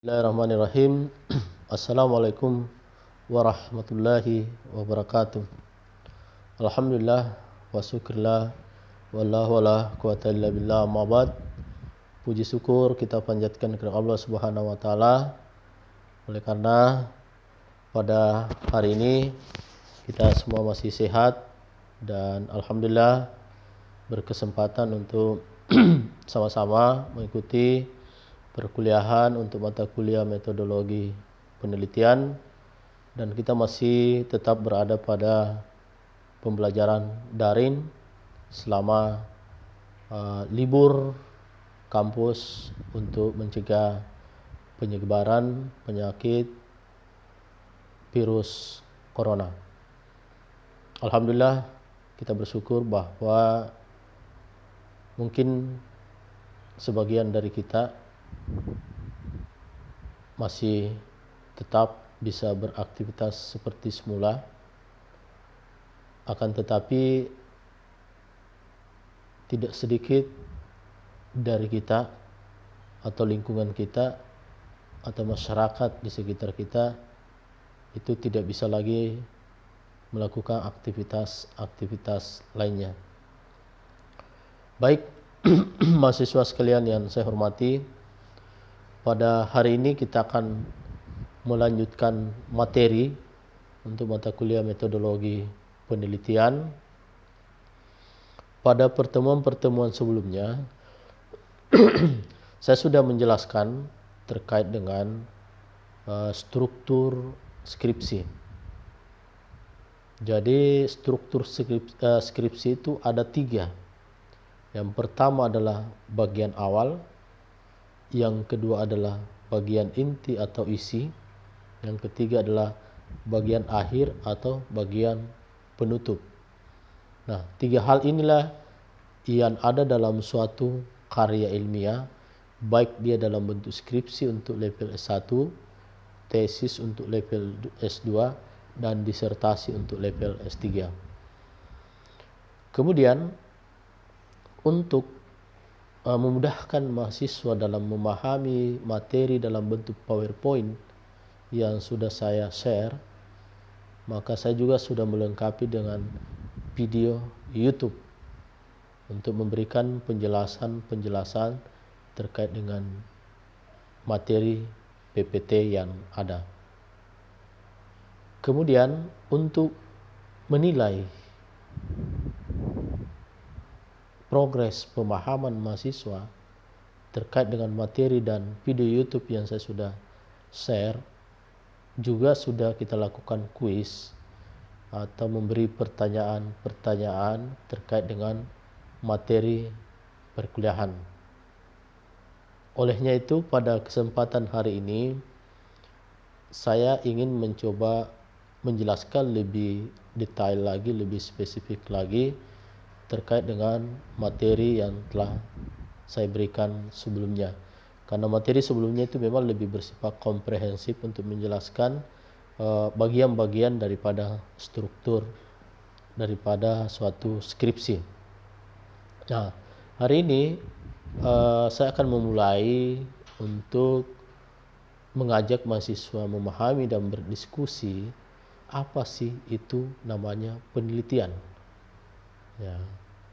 Bismillahirrahmanirrahim. Assalamualaikum warahmatullahi wabarakatuh. Alhamdulillah wa syukurillah wallahu wala quwata illa billah amma ba'd. Puji syukur kita panjatkan kepada Allah Subhanahu wa taala. Oleh karena pada hari ini kita semua masih sehat dan alhamdulillah berkesempatan untuk sama-sama mengikuti perkuliahan untuk mata kuliah metodologi penelitian, dan kita masih tetap berada pada pembelajaran daring selama libur kampus untuk mencegah penyebaran penyakit virus corona. Alhamdulillah kita bersyukur bahwa mungkin sebagian dari kita masih tetap bisa beraktivitas seperti semula, akan tetapi tidak sedikit dari kita atau lingkungan kita atau masyarakat di sekitar kita itu tidak bisa lagi melakukan aktivitas lainnya. Baik, mahasiswa sekalian yang saya hormati, pada hari ini kita akan melanjutkan materi untuk mata kuliah metodologi penelitian. Pada pertemuan-pertemuan sebelumnya saya sudah menjelaskan terkait dengan struktur skripsi. Jadi struktur skripsi itu ada 3. Yang pertama adalah bagian awal, yang kedua adalah bagian inti atau isi, yang ketiga adalah bagian akhir atau bagian penutup. Nah, 3 hal inilah yang ada dalam suatu karya ilmiah, baik dia dalam bentuk skripsi untuk level S1, tesis untuk level S2, dan disertasi untuk level S3. Kemudian untuk memudahkan mahasiswa dalam memahami materi dalam bentuk PowerPoint yang sudah saya share, maka saya juga sudah melengkapi dengan video YouTube untuk memberikan penjelasan terkait dengan materi PPT yang ada. Kemudian untuk menilai progres pemahaman mahasiswa terkait dengan materi dan video YouTube yang saya sudah share, juga sudah kita lakukan kuis atau memberi pertanyaan-pertanyaan terkait dengan materi perkuliahan. Olehnya itu, pada kesempatan hari ini saya ingin mencoba menjelaskan lebih detail lagi, lebih spesifik lagi terkait dengan materi yang telah saya berikan sebelumnya. Karena materi sebelumnya itu memang lebih bersifat komprehensif untuk menjelaskan bagian-bagian daripada struktur daripada suatu skripsi. Nah, hari ini saya akan memulai untuk mengajak mahasiswa memahami dan berdiskusi apa sih itu namanya penelitian. Ya,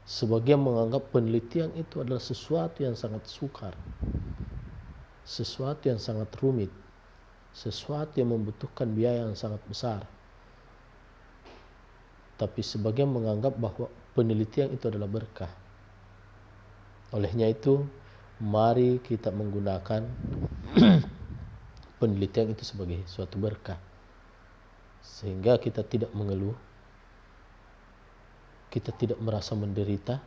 sebagian menganggap penelitian itu adalah sesuatu yang sangat sukar, sesuatu yang sangat rumit, sesuatu yang membutuhkan biaya yang sangat besar. Tapi sebagian menganggap bahwa penelitian itu adalah berkah. Olehnya itu, mari kita menggunakan penelitian itu sebagai suatu berkah, sehingga kita tidak mengeluh, kita tidak merasa menderita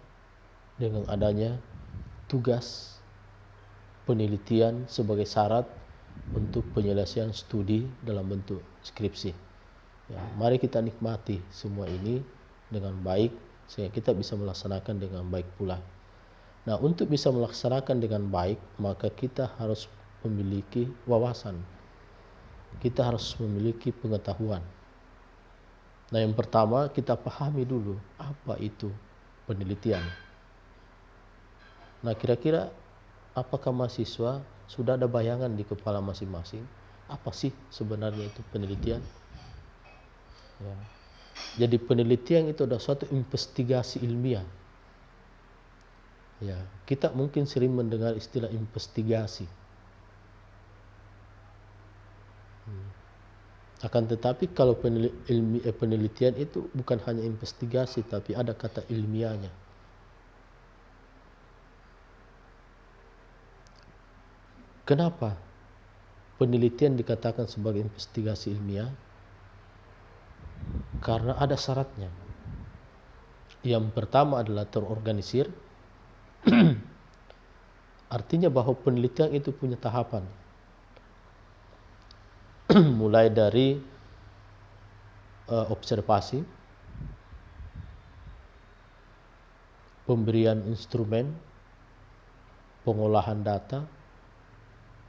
dengan adanya tugas penelitian sebagai syarat untuk penyelesaian studi dalam bentuk skripsi. Ya, mari kita nikmati semua ini dengan baik sehingga kita bisa melaksanakan dengan baik pula. Nah, untuk bisa melaksanakan dengan baik, maka kita harus memiliki wawasan. Kita harus memiliki pengetahuan. Nah, yang pertama kita pahami dulu apa itu penelitian. Nah, kira-kira apakah mahasiswa sudah ada bayangan di kepala masing-masing apa sih sebenarnya itu penelitian. Ya. Jadi penelitian itu adalah suatu investigasi ilmiah. Ya, kita mungkin sering mendengar istilah investigasi. Akan tetapi kalau penelitian itu bukan hanya investigasi, tapi ada kata ilmiahnya. Kenapa penelitian dikatakan sebagai investigasi ilmiah? Karena ada syaratnya. Yang pertama adalah terorganisir. Artinya bahwa penelitian itu punya tahapan. Mulai dari observasi, pemberian instrumen, pengolahan data,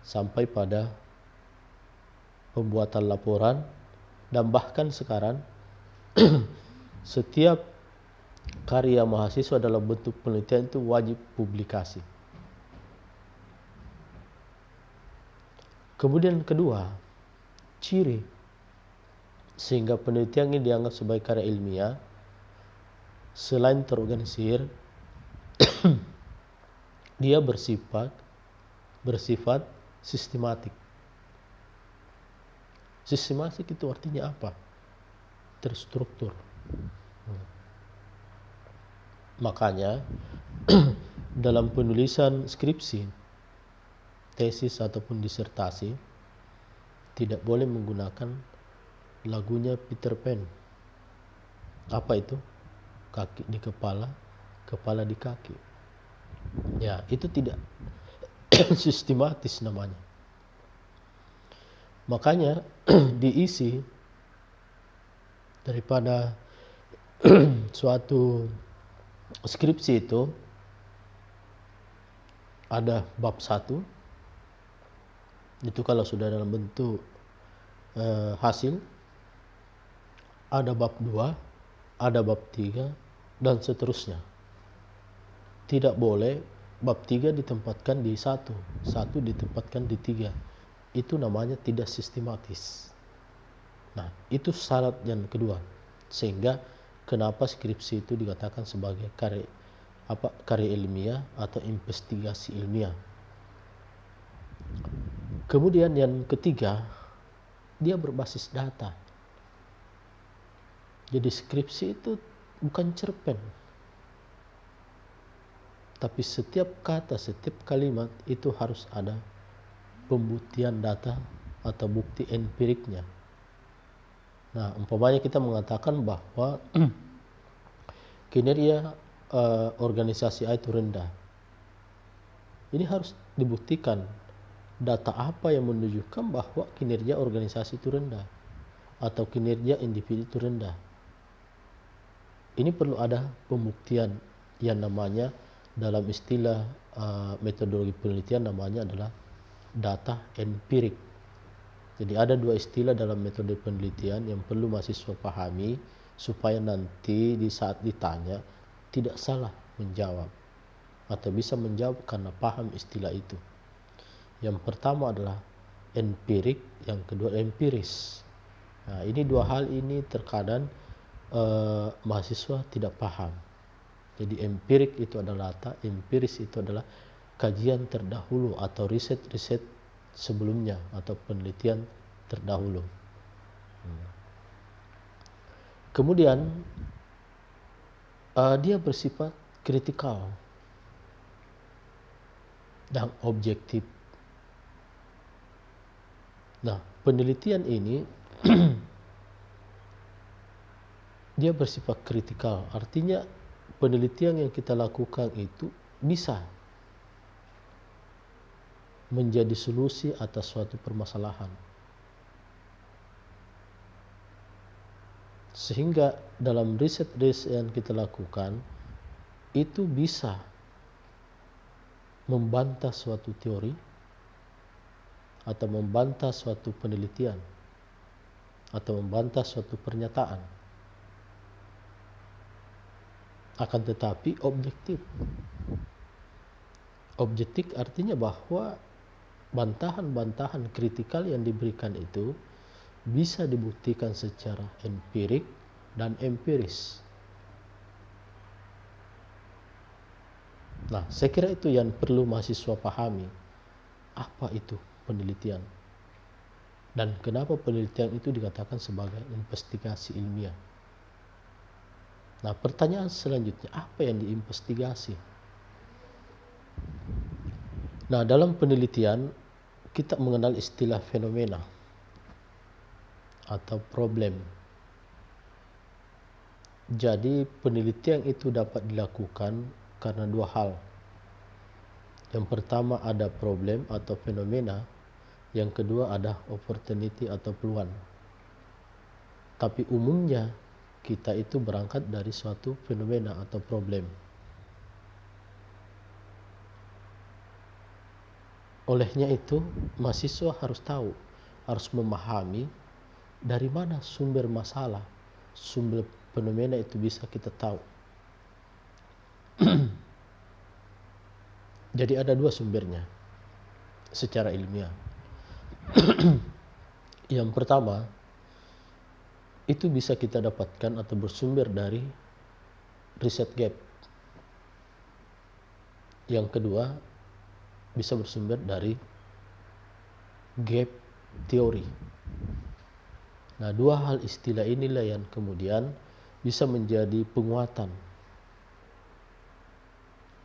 sampai pada pembuatan laporan, dan bahkan sekarang setiap karya mahasiswa dalam bentuk penelitian itu wajib publikasi. Kemudian kedua, ciri sehingga penelitian ini dianggap sebagai karya ilmiah, selain terorganisir, dia bersifat sistematik. Sistematik itu artinya apa? Terstruktur. Makanya dalam penulisan skripsi, tesis ataupun disertasi tidak boleh menggunakan lagunya Peter Pan. Apa itu? Kaki di kepala, kepala di kaki. Ya, itu tidak sistematis namanya. Makanya diisi daripada suatu skripsi itu ada bab 1, itu kalau sudah dalam bentuk hasil, ada bab 2, ada bab 3, dan seterusnya. Tidak boleh bab 3 ditempatkan di 1 ditempatkan di 3. Itu namanya tidak sistematis. Nah, itu syarat yang kedua. Sehingga kenapa skripsi itu dikatakan sebagai karya ilmiah atau investigasi ilmiah. Kemudian yang ketiga, dia berbasis data. Jadi skripsi itu bukan cerpen, tapi setiap kata, setiap kalimat itu harus ada pembuktian data atau bukti empiriknya. Nah, umpamanya kita mengatakan bahwa kinerja organisasi A itu rendah. Ini harus dibuktikan data apa yang menunjukkan bahwa kinerja organisasi itu rendah atau kinerja individu itu rendah. Ini perlu ada pembuktian yang namanya dalam istilah metodologi penelitian namanya adalah data empirik. Jadi ada dua istilah dalam metode penelitian yang perlu mahasiswa pahami supaya nanti di saat ditanya tidak salah menjawab atau bisa menjawab karena paham istilah itu. Yang pertama adalah empirik, yang kedua empiris. Nah, ini dua hal ini terkadang mahasiswa tidak paham. Jadi empirik itu adalah data, empiris itu adalah kajian terdahulu atau riset-riset sebelumnya atau penelitian terdahulu. Kemudian dia bersifat kritikal dan objektif. Nah, penelitian ini dia bersifat kritikal, artinya penelitian yang kita lakukan itu bisa menjadi solusi atas suatu permasalahan. Sehingga dalam riset-riset yang kita lakukan itu bisa membantah suatu teori atau membantah suatu penelitian atau membantah suatu pernyataan. Akan tetapi objektif. Objektif artinya bahwa bantahan-bantahan kritikal yang diberikan itu bisa dibuktikan secara empirik dan empiris. Nah, saya kira itu yang perlu mahasiswa pahami. Apa itu penelitian? Dan kenapa penelitian itu dikatakan sebagai investigasi ilmiah? Nah, pertanyaan selanjutnya, apa yang diinvestigasi? Nah, dalam penelitian kita mengenal istilah fenomena atau problem. Jadi penelitian itu dapat dilakukan karena dua hal. Yang pertama ada problem atau fenomena, yang kedua ada opportunity atau peluang. Tapi umumnya kita itu berangkat dari suatu fenomena atau problem. Olehnya itu, mahasiswa harus tahu, harus memahami dari mana sumber masalah, sumber fenomena itu bisa kita tahu. Jadi ada dua sumbernya secara ilmiah. Yang pertama, itu bisa kita dapatkan atau bersumber dari riset gap. Yang kedua, bisa bersumber dari gap teori. Nah, dua hal istilah inilah yang kemudian bisa menjadi penguatan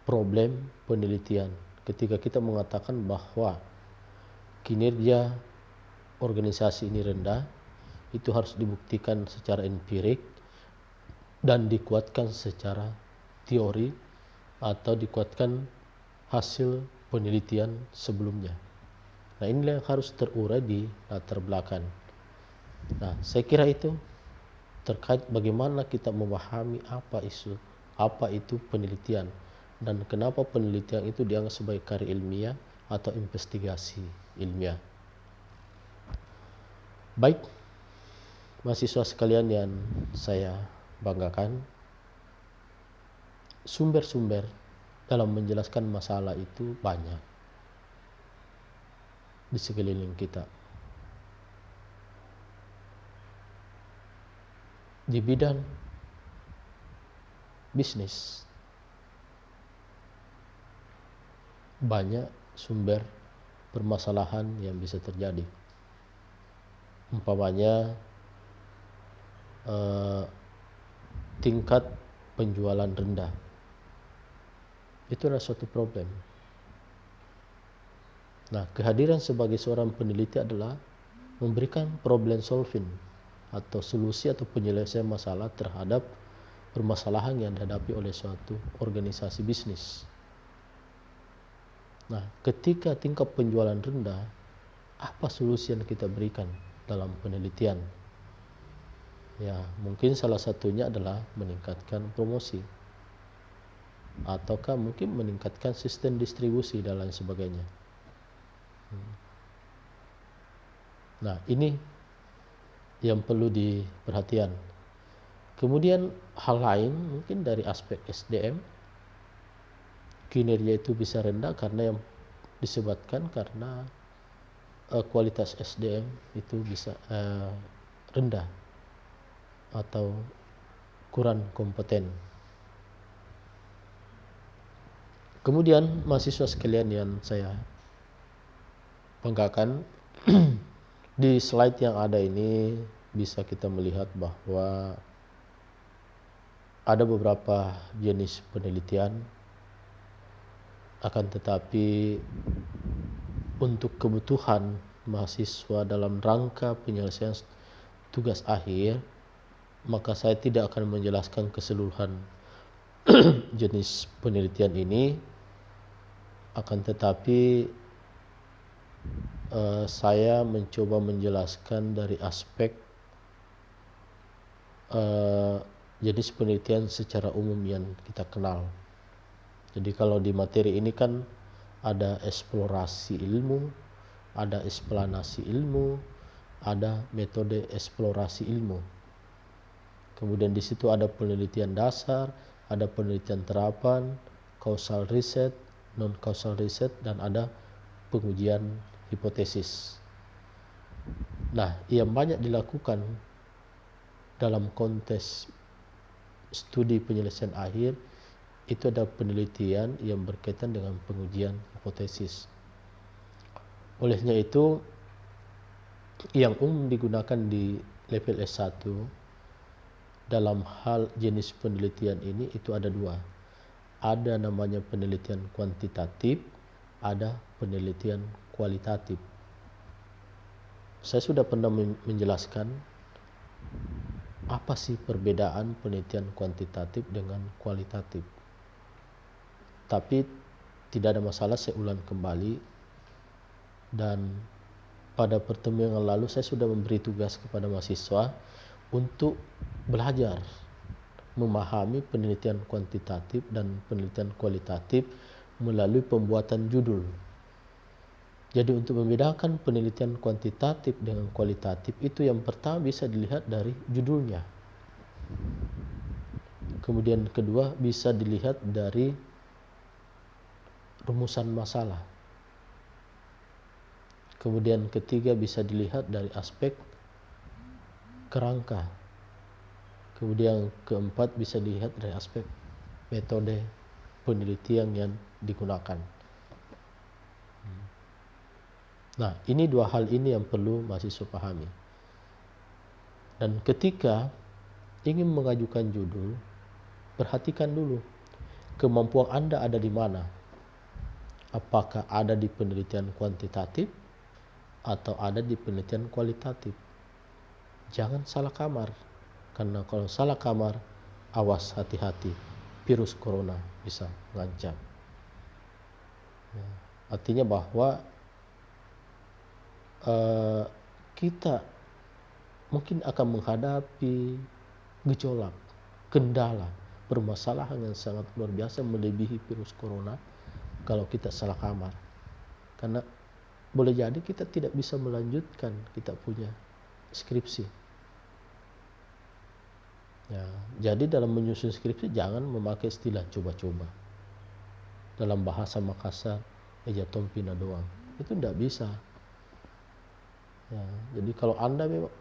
problem penelitian. Ketika kita mengatakan bahwa kinerja organisasi ini rendah, itu harus dibuktikan secara empirik dan dikuatkan secara teori atau dikuatkan hasil penelitian sebelumnya. Nah, inilah yang harus terurai di latar belakang. Nah, saya kira itu terkait bagaimana kita memahami apa itu penelitian dan kenapa penelitian itu dianggap sebagai karya ilmiah atau investigasi ilmiah. Baik, mahasiswa sekalian yang saya banggakan, sumber-sumber dalam menjelaskan masalah itu banyak di sekeliling kita. Di bidang bisnis, banyak sumber permasalahan yang bisa terjadi. Umpamanya tingkat penjualan rendah, itu adalah suatu problem. Nah, kehadiran sebagai seorang peneliti adalah memberikan problem solving atau solusi atau penyelesaian masalah terhadap permasalahan yang dihadapi oleh suatu organisasi bisnis. Nah, ketika tingkat penjualan rendah, apa solusi yang kita berikan dalam penelitian? Ya, mungkin salah satunya adalah meningkatkan promosi, ataukah mungkin meningkatkan sistem distribusi dan lain sebagainya. Nah, ini yang perlu diperhatikan. Kemudian hal lain mungkin dari aspek SDM, kinerja itu bisa rendah karena yang disebabkan karena kualitas SDM itu bisa rendah atau kurang kompeten. Kemudian mahasiswa sekalian yang saya banggakan, di slide yang ada ini bisa kita melihat bahwa ada beberapa jenis penelitian, akan tetapi untuk kebutuhan mahasiswa dalam rangka penyelesaian tugas akhir, maka saya tidak akan menjelaskan keseluruhan jenis penelitian ini, akan tetapi saya mencoba menjelaskan dari aspek jenis penelitian secara umum yang kita kenal. Jadi kalau di materi ini kan ada eksplorasi ilmu, ada eksplanasi ilmu, ada metode eksplorasi ilmu. Kemudian di situ ada penelitian dasar, ada penelitian terapan, causal riset, non causal riset, dan ada pengujian hipotesis. Nah, yang banyak dilakukan dalam konteks studi penyelesaian akhir itu ada penelitian yang berkaitan dengan pengujian hipotesis. Olehnya itu, yang umum digunakan di level S1 dalam hal jenis penelitian ini itu ada dua. Ada namanya penelitian kuantitatif, ada penelitian kualitatif. Saya sudah pernah menjelaskan apa sih perbedaan penelitian kuantitatif dengan kualitatif. Tapi tidak ada masalah, saya ulang kembali. Dan pada pertemuan yang lalu saya sudah memberi tugas kepada mahasiswa untuk belajar memahami penelitian kuantitatif dan penelitian kualitatif melalui pembuatan judul. Jadi untuk membedakan penelitian kuantitatif dengan kualitatif itu yang pertama bisa dilihat dari judulnya. Kemudian kedua bisa dilihat dari rumusan masalah. Kemudian ketiga bisa dilihat dari aspek kerangka. Kemudian keempat bisa dilihat dari aspek metode penelitian yang digunakan. Nah, ini dua hal ini yang perlu mahasiswa pahami. Dan ketika ingin mengajukan judul, perhatikan dulu kemampuan Anda ada di mana. Apakah ada di penelitian kuantitatif atau ada di penelitian kualitatif. Jangan salah kamar, karena kalau salah kamar, awas, hati-hati, virus corona bisa mengancam. Artinya bahwa kita mungkin akan menghadapi gejolak, kendala, permasalahan yang sangat luar biasa melebihi virus corona kalau kita salah kamar. Karena boleh jadi kita tidak bisa melanjutkan kita punya skripsi. Ya, jadi dalam menyusun skripsi jangan memakai istilah coba-coba. Dalam bahasa Makassar, eja tompina doang. Itu tidak bisa. Ya, jadi kalau Anda memang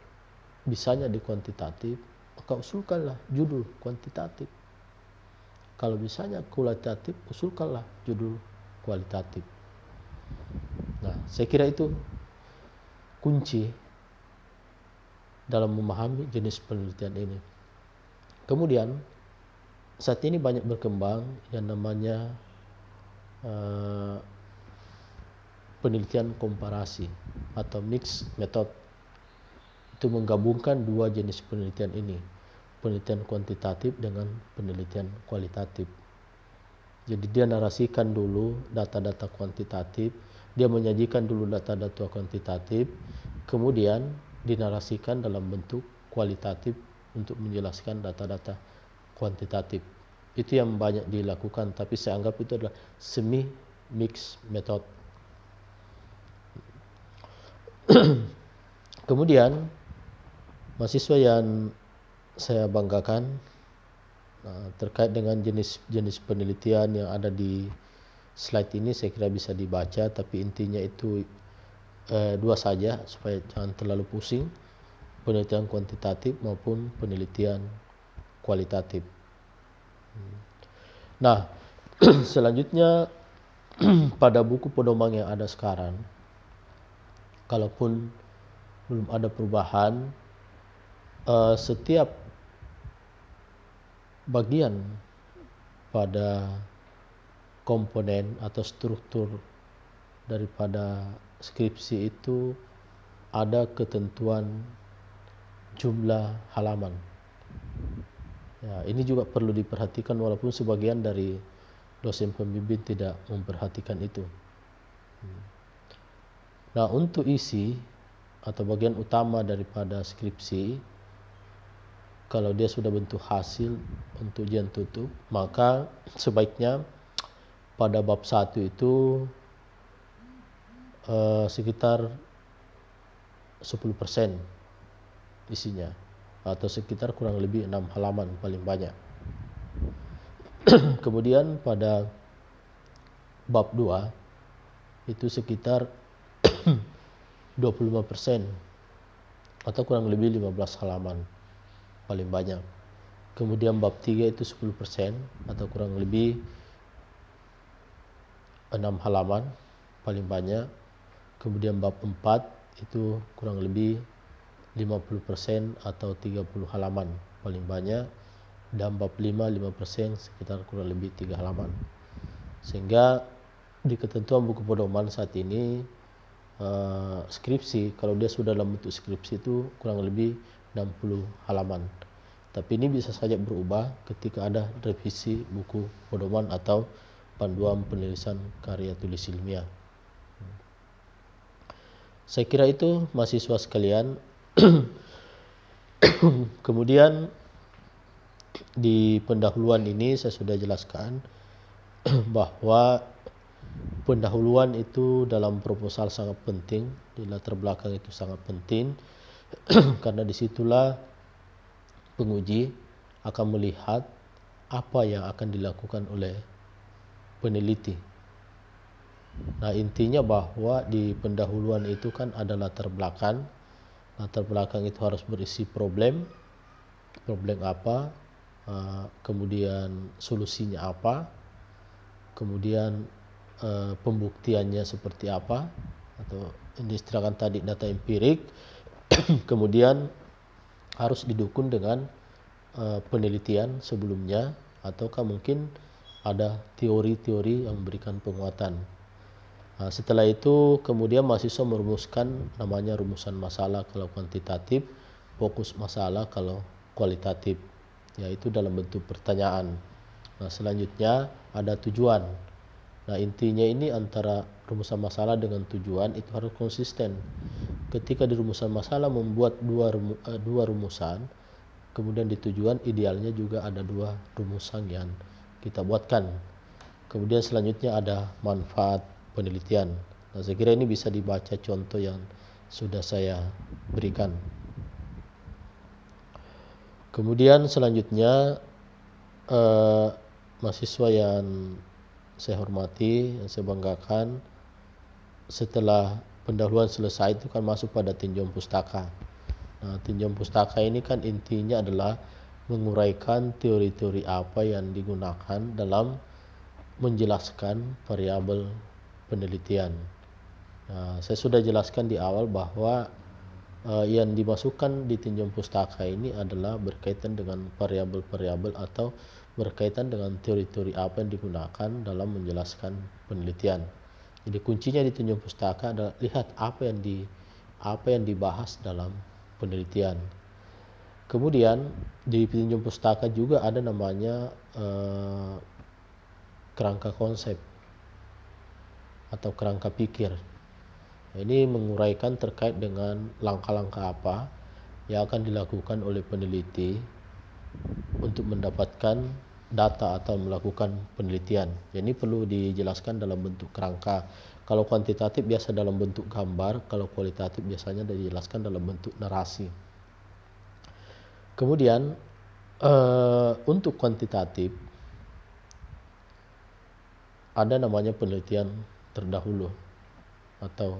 bisanya di kuantitatif, maka usulkanlah judul kuantitatif. Kalau bisanya kualitatif, usulkanlah judul kualitatif. Nah, saya kira itu kunci dalam memahami jenis penelitian ini. Kemudian saat ini banyak berkembang yang namanya penelitian komparasi atau mixed method. Itu menggabungkan dua jenis penelitian ini, penelitian kuantitatif dengan penelitian kualitatif. Jadi dia narasikan dulu data-data kuantitatif, dia menyajikan dulu data-data kuantitatif, kemudian dinarasikan dalam bentuk kualitatif untuk menjelaskan data-data kuantitatif. Itu yang banyak dilakukan, tapi saya anggap itu adalah semi mixed method. Kemudian mahasiswa yang saya banggakan terkait dengan jenis penelitian yang ada di slide ini, saya kira bisa dibaca, tapi intinya itu dua saja supaya jangan terlalu pusing, penelitian kuantitatif maupun penelitian kualitatif. Nah, selanjutnya pada buku pedoman yang ada sekarang, kalaupun belum ada perubahan, setiap bagian pada komponen atau struktur daripada skripsi itu ada ketentuan jumlah halaman. Ya, ini juga perlu diperhatikan walaupun sebagian dari dosen pembimbing tidak memperhatikan itu. Nah, untuk isi atau bagian utama daripada skripsi, kalau dia sudah bentuk hasil untuk ujian tutup, maka sebaiknya pada bab 1 itu sekitar 10% isinya, atau sekitar kurang lebih 6 halaman paling banyak. Kemudian pada bab 2 itu sekitar 25% atau kurang lebih 15 halaman paling banyak. Kemudian bab 3 itu 10% atau kurang lebih 6 halaman paling banyak. Kemudian bab 4 itu kurang lebih 50% atau 30 halaman paling banyak. Dan bab 5 5% sekitar kurang lebih 3 halaman. Sehingga di ketentuan buku pedoman saat ini skripsi, kalau dia sudah dalam bentuk skripsi itu kurang lebih 60 halaman. Tapi ini bisa saja berubah ketika ada revisi buku pedoman atau panduan penulisan karya tulis ilmiah. Saya kira itu mahasiswa sekalian. Kemudian di pendahuluan ini saya sudah jelaskan bahwa pendahuluan itu dalam proposal sangat penting, di latar belakang itu sangat penting karena disitulah penguji akan melihat apa yang akan dilakukan oleh peneliti. Nah, intinya bahwa di pendahuluan itu kan ada latar belakang. Latar belakang itu harus berisi problem apa, kemudian solusinya apa, kemudian pembuktiannya seperti apa, atau yang diistilahkan tadi data empirik. Kemudian harus didukung dengan penelitian sebelumnya, ataukah mungkin ada teori-teori yang memberikan penguatan. Nah, setelah itu kemudian mahasiswa merumuskan namanya rumusan masalah kalau kuantitatif, fokus masalah kalau kualitatif, yaitu dalam bentuk pertanyaan. Nah, selanjutnya ada tujuan. Nah, intinya ini antara rumusan masalah dengan tujuan itu harus konsisten. Ketika di rumusan masalah membuat dua rumusan, kemudian di tujuan idealnya juga ada 2 rumusan yang kita buatkan. Kemudian selanjutnya ada manfaat penelitian. Nah, saya kira ini bisa dibaca contoh yang sudah saya berikan. Kemudian selanjutnya mahasiswa yang saya hormati, yang saya banggakan, setelah pendahuluan selesai itu kan masuk pada tinjauan pustaka. Nah, tinjauan pustaka ini kan intinya adalah menguraikan teori-teori apa yang digunakan dalam menjelaskan variabel penelitian. Nah, saya sudah jelaskan di awal bahwa yang dimasukkan di tinjauan pustaka ini adalah berkaitan dengan variabel-variabel atau berkaitan dengan teori-teori apa yang digunakan dalam menjelaskan penelitian. Jadi kuncinya di tinjauan pustaka adalah lihat apa yang dibahas dalam penelitian. Kemudian di tinjauan pustaka juga ada namanya kerangka konsep atau kerangka pikir. Ini menguraikan terkait dengan langkah-langkah apa yang akan dilakukan oleh peneliti untuk mendapatkan data atau melakukan penelitian. Jadi perlu dijelaskan dalam bentuk kerangka. Kalau kuantitatif biasa dalam bentuk gambar, kalau kualitatif biasanya dijelaskan dalam bentuk narasi. Kemudian untuk kuantitatif ada namanya penelitian terdahulu atau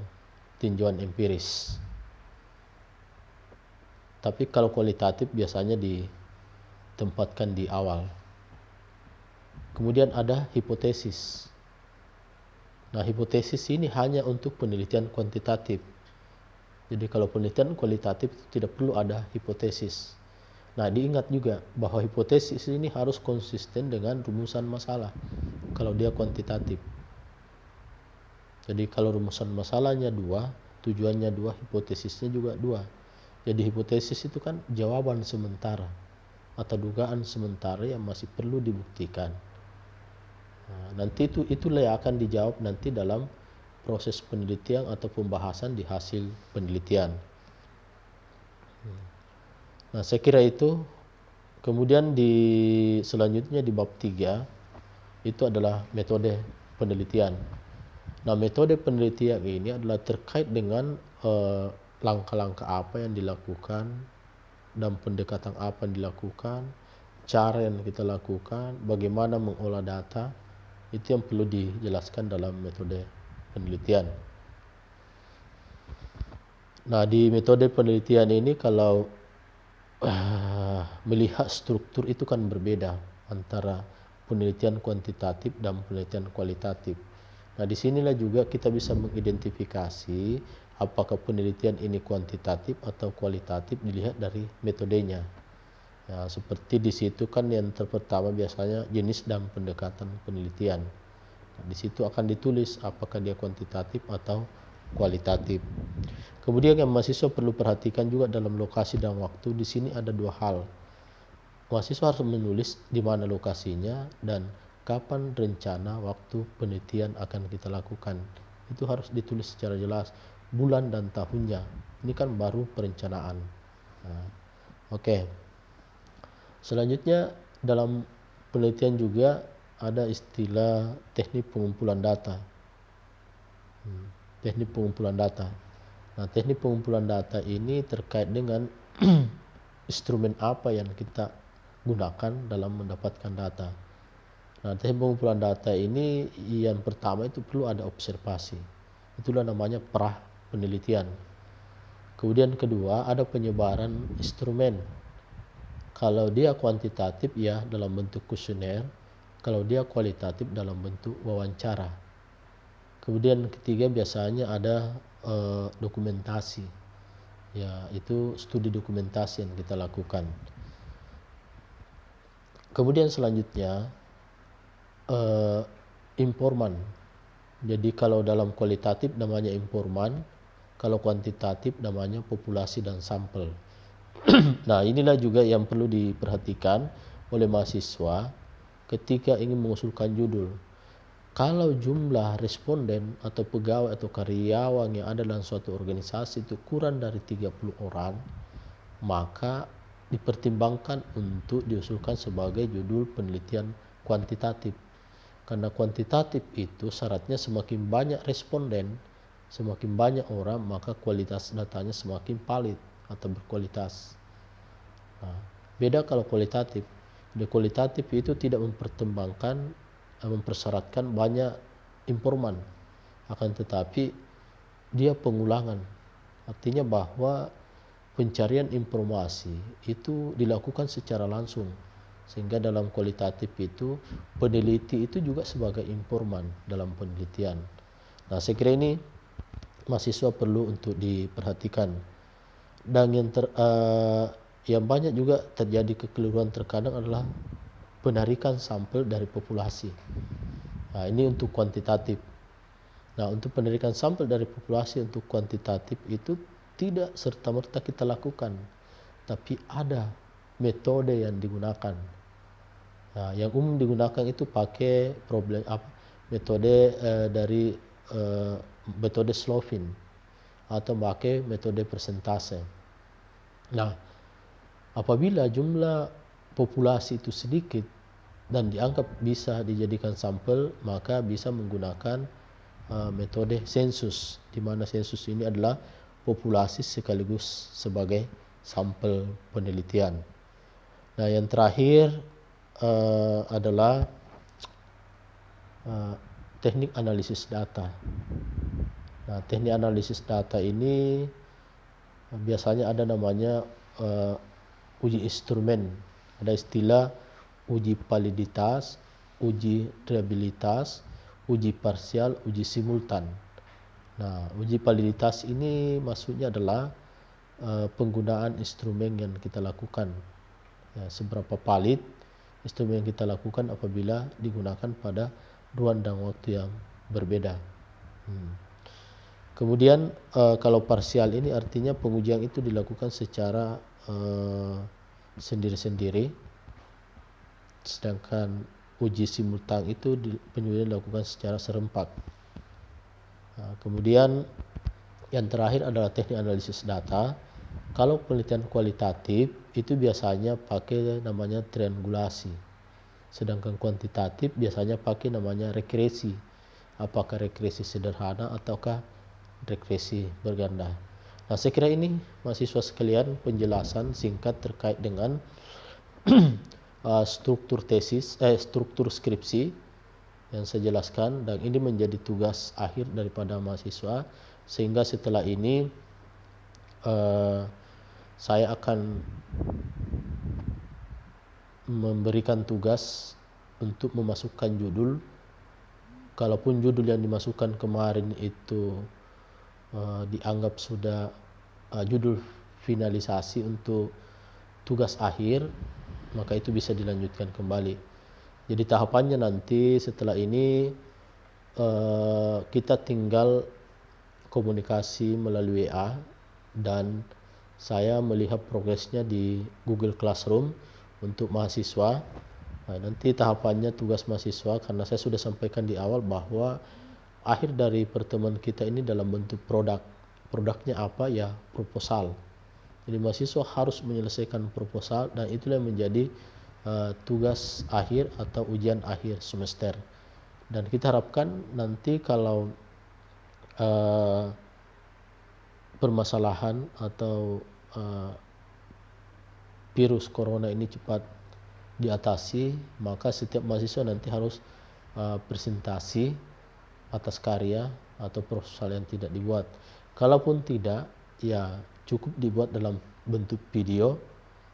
tinjauan empiris. Tapi kalau kualitatif biasanya ditempatkan di awal. Kemudian ada hipotesis. Nah, hipotesis ini hanya untuk penelitian kuantitatif. Jadi kalau penelitian kualitatif tidak perlu ada hipotesis. Nah, diingat juga bahwa hipotesis ini harus konsisten dengan rumusan masalah kalau dia kuantitatif. Jadi kalau rumusan masalahnya 2, tujuannya 2, hipotesisnya juga 2. Jadi hipotesis itu kan jawaban sementara atau dugaan sementara yang masih perlu dibuktikan. Nah, nanti itulah yang akan dijawab nanti dalam proses penelitian atau pembahasan di hasil penelitian. Nah, saya kira itu. Kemudian selanjutnya di bab 3 itu adalah metode penelitian. Nah, metode penelitian ini adalah terkait dengan langkah-langkah apa yang dilakukan dan pendekatan apa yang dilakukan, cara yang kita lakukan, bagaimana mengolah data, itu yang perlu dijelaskan dalam metode penelitian. Nah, di metode penelitian ini kalau melihat struktur itu kan berbeda antara penelitian kuantitatif dan penelitian kualitatif. Nah, disinilah juga kita bisa mengidentifikasi apakah penelitian ini kuantitatif atau kualitatif dilihat dari metodenya. Ya, seperti di situ kan yang pertama biasanya jenis dan pendekatan penelitian. Nah, di situ akan ditulis apakah dia kuantitatif atau kualitatif. Kemudian yang mahasiswa perlu perhatikan juga dalam lokasi dan waktu. Di sini ada dua hal. Mahasiswa harus menulis di mana lokasinya dan kapan rencana waktu penelitian akan kita lakukan. Itu harus ditulis secara jelas, bulan dan tahunnya. Ini kan baru perencanaan. Nah, oke. Selanjutnya dalam penelitian juga ada istilah teknik pengumpulan data. Teknik pengumpulan data. Nah, teknik pengumpulan data ini terkait dengan instrumen apa yang kita gunakan dalam mendapatkan data. Nah, teknik pengumpulan data ini yang pertama itu perlu ada observasi. Itulah namanya pra penelitian. Kemudian kedua ada penyebaran instrumen. Kalau dia kuantitatif ya dalam bentuk kuesioner, kalau dia kualitatif dalam bentuk wawancara. Kemudian ketiga biasanya ada dokumentasi, ya itu studi dokumentasi yang kita lakukan. Kemudian selanjutnya informan. Jadi kalau dalam kualitatif namanya informan, kalau kuantitatif namanya populasi dan sampel. Nah, inilah juga yang perlu diperhatikan oleh mahasiswa ketika ingin mengusulkan judul. Kalau jumlah responden atau pegawai atau karyawan yang ada dalam suatu organisasi itu kurang dari 30 orang, maka dipertimbangkan untuk diusulkan sebagai judul penelitian kuantitatif. Karena kuantitatif itu syaratnya semakin banyak responden, semakin banyak orang, maka kualitas datanya semakin valid atau berkualitas. Nah, beda kalau kualitatif. Di kualitatif itu tidak mempersyaratkan banyak informan, akan tetapi dia pengulangan. Artinya bahwa pencarian informasi itu dilakukan secara langsung, sehingga dalam kualitatif itu peneliti itu juga sebagai informan dalam penelitian. Nah, saya kira ini mahasiswa perlu untuk diperhatikan. Dan yang banyak juga terjadi kekeliruan terkadang adalah penarikan sampel dari populasi. Nah, ini untuk kuantitatif. Nah, untuk penarikan sampel dari populasi untuk kuantitatif itu tidak serta-merta kita lakukan, tapi ada metode yang digunakan. Nah, yang umum digunakan itu pakai metode dari metode Slovin atau pakai metode persentase. Nah, apabila jumlah populasi itu sedikit dan dianggap bisa dijadikan sampel, maka bisa menggunakan metode sensus, di mana sensus ini adalah populasi sekaligus sebagai sampel penelitian. Nah, yang terakhir adalah teknik analisis data. Nah, teknik analisis data ini biasanya ada namanya uji instrumen. Ada istilah uji validitas, uji reliabilitas, uji parsial, uji simultan. Nah, uji validitas ini maksudnya adalah penggunaan instrumen yang kita lakukan. Ya, seberapa valid instrumen yang kita lakukan apabila digunakan pada ruang dan waktu yang berbeda. Kemudian kalau parsial ini artinya pengujian itu dilakukan secara sendiri-sendiri, sedangkan uji simultan itu penelitian dilakukan secara serempak. Nah, kemudian yang terakhir adalah teknik analisis data. Kalau penelitian kualitatif itu biasanya pakai namanya triangulasi, sedangkan kuantitatif biasanya pakai namanya regresi. Apakah regresi sederhana ataukah regresi berganda. Nah, saya kira ini mahasiswa sekalian penjelasan singkat terkait dengan struktur skripsi yang saya jelaskan, dan ini menjadi tugas akhir daripada mahasiswa, sehingga setelah ini eh, saya akan memberikan tugas untuk memasukkan judul. Kalaupun judul yang dimasukkan kemarin itu dianggap sudah judul finalisasi untuk tugas akhir, maka itu bisa dilanjutkan kembali. Jadi tahapannya nanti setelah ini kita tinggal komunikasi melalui WA dan saya melihat progresnya di Google Classroom untuk mahasiswa. Nah, nanti tahapannya tugas mahasiswa, karena saya sudah sampaikan di awal bahwa akhir dari pertemuan kita ini dalam bentuk produk. Produknya apa ya? Proposal. Jadi mahasiswa harus menyelesaikan proposal dan itulah yang menjadi tugas akhir atau ujian akhir semester. Dan kita harapkan nanti kalau permasalahan atau virus corona ini cepat diatasi, maka setiap mahasiswa nanti harus presentasi atas karya atau proposal yang tidak dibuat. Kalaupun tidak, ya cukup dibuat dalam bentuk video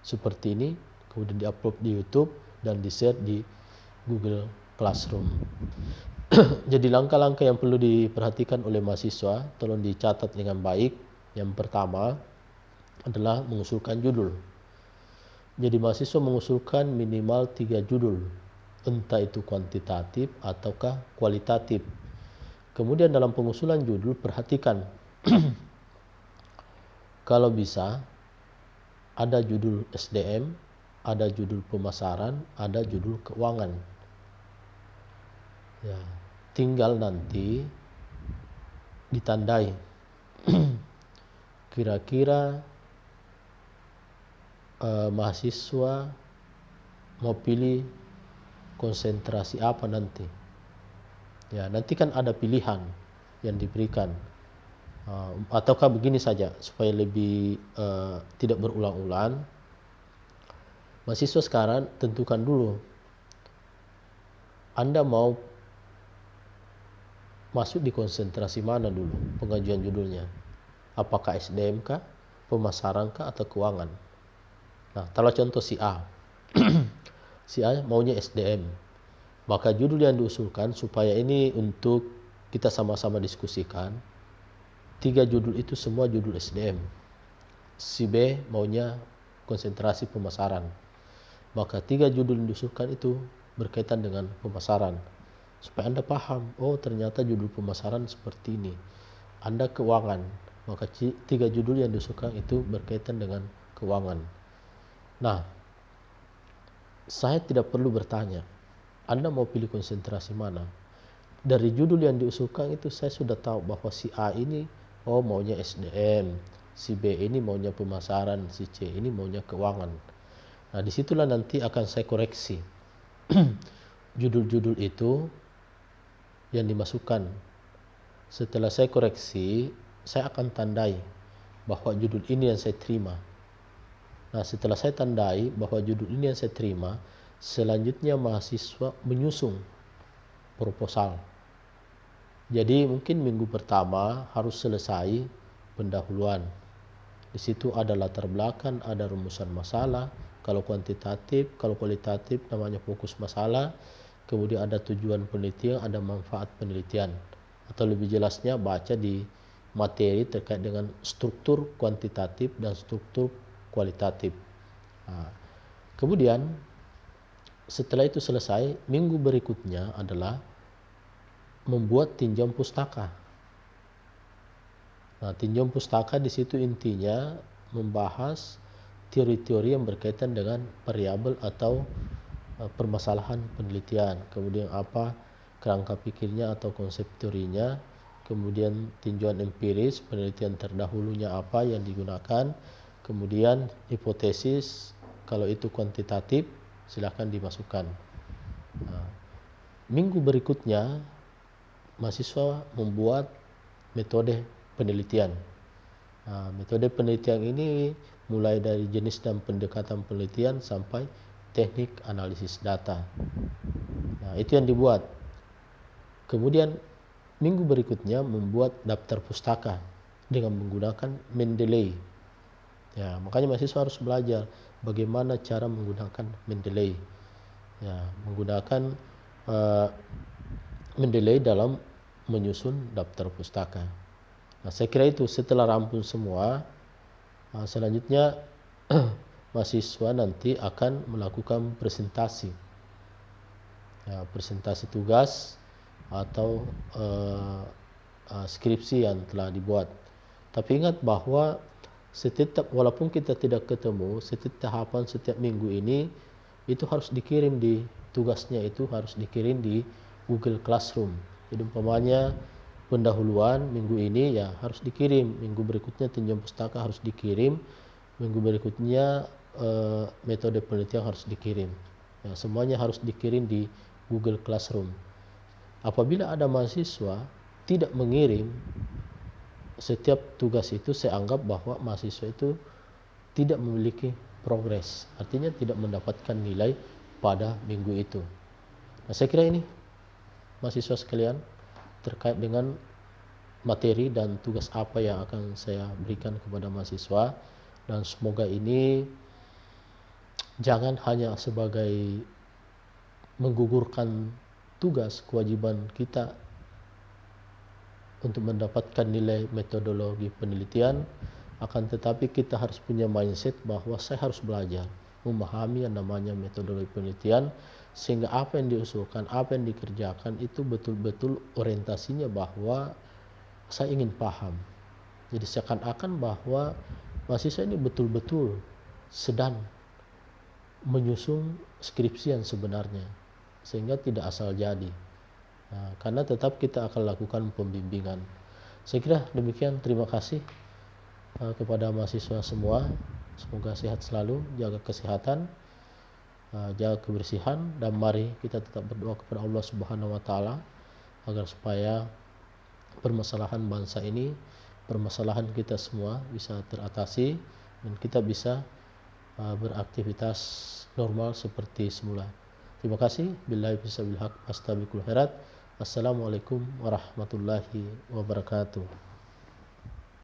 seperti ini, kemudian diupload di YouTube dan di-share di Google Classroom. Jadi langkah-langkah yang perlu diperhatikan oleh mahasiswa tolong dicatat dengan baik. Yang pertama adalah mengusulkan judul. Jadi mahasiswa mengusulkan minimal 3 judul, entah itu kuantitatif ataukah kualitatif. Kemudian dalam pengusulan judul perhatikan kalau bisa ada judul SDM, ada judul pemasaran, ada judul keuangan. Ya, tinggal nanti ditandai kira-kira mahasiswa mau pilih konsentrasi apa nanti. Ya, nanti kan ada pilihan yang diberikan. Ataukah begini saja supaya lebih tidak berulang-ulang. Mahasiswa sekarang tentukan dulu Anda mau masuk di konsentrasi mana dulu pengajuan judulnya. Apakah SDM kah, pemasaran kah, atau keuangan. Nah, kalau contoh si A, si A maunya SDM, maka judul yang diusulkan supaya ini untuk kita sama-sama diskusikan, 3 judul itu semua judul SDM. Si B maunya konsentrasi pemasaran, maka 3 judul yang diusulkan itu berkaitan dengan pemasaran. Supaya Anda paham, oh ternyata judul pemasaran seperti ini. Anda keuangan, maka 3 judul yang diusulkan itu berkaitan dengan keuangan. Nah, saya tidak perlu bertanya, Anda mau pilih konsentrasi mana? Dari judul yang diusulkan itu saya sudah tahu bahwa si A ini maunya SDM, si B ini maunya pemasaran, si C ini maunya keuangan. Nah, disitulah nanti akan saya koreksi judul-judul itu yang dimasukkan. Setelah saya koreksi, saya akan tandai bahwa judul ini yang saya terima. Nah, setelah saya tandai bahwa judul ini yang saya terima, selanjutnya mahasiswa menyusun proposal. Jadi mungkin minggu pertama harus selesai pendahuluan. Di situ ada latar belakang, ada rumusan masalah. Kalau kuantitatif, kalau kualitatif namanya fokus masalah. Kemudian ada tujuan penelitian, ada manfaat penelitian. Atau lebih jelasnya baca di materi terkait dengan struktur kuantitatif dan struktur kualitatif. Nah, kemudian setelah itu selesai, minggu berikutnya adalah membuat tinjau pustaka. Nah, tinjau pustaka di situ intinya membahas teori-teori yang berkaitan dengan variabel atau permasalahan penelitian. Kemudian apa kerangka pikirnya atau konsep teorinya. Kemudian tinjauan empiris, penelitian terdahulunya apa yang digunakan. Kemudian hipotesis, kalau itu kuantitatif silahkan dimasukkan. Nah, minggu berikutnya mahasiswa membuat metode penelitian. Nah, metode penelitian ini mulai dari jenis dan pendekatan penelitian sampai teknik analisis data. Nah, itu yang dibuat. Kemudian minggu berikutnya membuat daftar pustaka dengan menggunakan Mendeley. Ya, makanya mahasiswa harus belajar bagaimana cara menggunakan Mendeley. Ya, menggunakan uh, Mendeley dalam menyusun daftar pustaka. Nah, saya kira itu setelah rampung semua, selanjutnya mahasiswa nanti akan melakukan presentasi. Ya, presentasi tugas atau skripsi yang telah dibuat. Tapi ingat bahwa walaupun kita tidak ketemu, setiap tahapan setiap minggu ini itu harus dikirim tugasnya itu harus dikirim di Google Classroom. Jadi umpamanya pendahuluan minggu ini ya harus dikirim, minggu berikutnya tinjau pustaka harus dikirim, minggu berikutnya metode penelitian harus dikirim. Ya, semuanya harus dikirim di Google Classroom. Apabila ada mahasiswa tidak mengirim setiap tugas itu, saya anggap bahwa mahasiswa itu tidak memiliki progres, artinya tidak mendapatkan nilai pada minggu itu. Nah, saya kira ini mahasiswa sekalian terkait dengan materi dan tugas apa yang akan saya berikan kepada mahasiswa, dan semoga ini jangan hanya sebagai menggugurkan tugas kewajiban kita untuk mendapatkan nilai metodologi penelitian, akan tetapi kita harus punya mindset bahwa saya harus belajar memahami yang namanya metodologi penelitian, sehingga apa yang diusulkan, apa yang dikerjakan itu betul-betul orientasinya bahwa saya ingin paham. Jadi seakan-akan bahwa mahasiswa ini betul-betul sedang menyusun skripsi yang sebenarnya, sehingga tidak asal jadi. Nah, karena tetap kita akan lakukan pembimbingan. Saya kira demikian. Terima kasih kepada mahasiswa semua. Semoga sehat selalu, jaga kesehatan, jaga kebersihan, dan mari kita tetap berdoa kepada Allah Subhanahu wa taala agar supaya permasalahan bangsa ini, permasalahan kita semua bisa teratasi dan kita bisa beraktivitas normal seperti semula. Terima kasih. Billahi bisabil haq astabiqul khairat. Assalamualaikum warahmatullahi wabarakatuh.